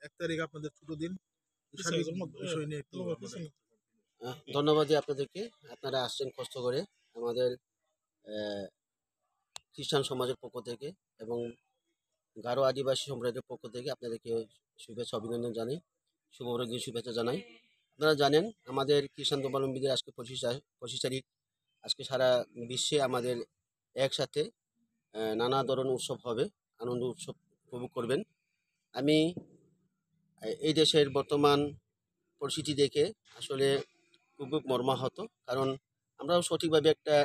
1 তারিখ আপনাদের ছোট দিন। সার্বিক বিষয় নিয়ে একটু আমাদের ধন্যবাদ আপনাদেরকে। আপনারা আসছেন কষ্ট করে আমাদের খ্রিস্টান সমাজের পক্ষ থেকে এবং গারো আদিবাসী সম্প্রদায়ের পক্ষ থেকে আপনাদেরকে শুভেচ্ছা অভিনন্দন জানাই, শুভ বড়দিন শুভেচ্ছা জানাই। আপনারা জানেন আমাদের খ্রিস্টান ধর্মাবলম্বীদের আজকে 25 তারিখ, আজকে সারা বিশ্বে আমাদের একসাথে নানা ধরনের উৎসব হবে, আনন্দ উৎসব উপভোগ করবেন। আমি এই দেশের বর্তমান পরিস্থিতি দেখে আসলে খুব মর্মাহত, কারণ আমরাও সঠিকভাবে একটা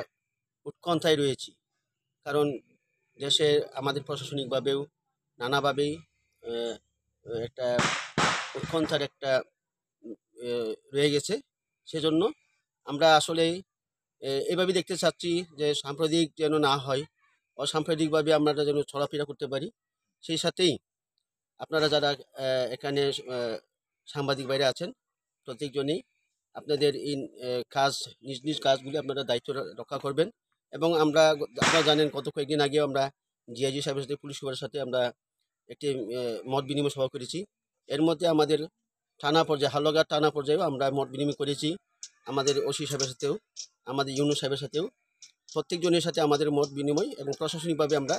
উৎকণ্ঠায় রয়েছি। কারণ দেশে আমাদের প্রশাসনিকভাবেও নানাভাবেই আহ, একটা উৎকণ্ঠার একটা রয়ে গেছে। সেজন্য আমরা আসলে এভাবে দেখতে চাচ্ছি যে সাম্প্রদায়িক যেন না হয়, অসাম্প্রদায়িকভাবে আমরা যেন চলাফেরা করতে পারি। সেই সাথেই আপনারা যারা এখানে সাংবাদিক বাইরে আছেন, প্রত্যেকজনেই আপনাদের এই কাজ, নিজ নিজ কাজগুলি আপনারা দায়িত্ব রক্ষা করবেন। এবং আপনারা জানেন গত কয়েকদিন আগেও আমরা জিআইজি সাহেবের সাথে, পুলিশ সুপারের সাথে আমরা একটি মত বিনিময় সভা করেছি। এর মধ্যে আমাদের থানা পর্যায়ে, হালুয়াঘাট থানা পর্যায়েও আমরা মত বিনিময় করেছি, আমাদের ওসি সাহেবের সাথেও, আমাদের ইউনূস সাহেবের সাথেও। প্রত্যেকজনের সাথে আমাদের মত বিনিময় এবং প্রশাসনিকভাবে আমরা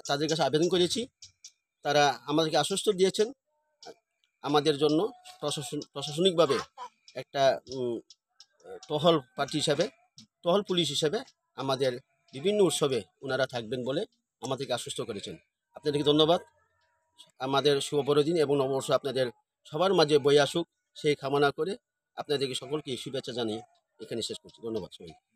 তাদের কাছে আবেদন করেছি। তারা আমাদেরকে আশ্বস্ত দিয়েছেন আমাদের জন্য প্রশাসনিকভাবে একটা টহল পার্টি হিসাবে, টহল পুলিশ হিসাবে আমাদের বিভিন্ন উৎসবে ওনারা থাকবেন বলে আমাদেরকে আশ্বস্ত করেছেন। আপনাদেরকে ধন্যবাদ। আমাদের শুভ বড়দিন এবং নববর্ষ আপনাদের সবার মাঝে বয়ে আসুক সেই কামনা করে আপনাদেরকে সকলকে শুভেচ্ছা জানিয়ে এখানে শেষ করছি। ধন্যবাদ সবাই।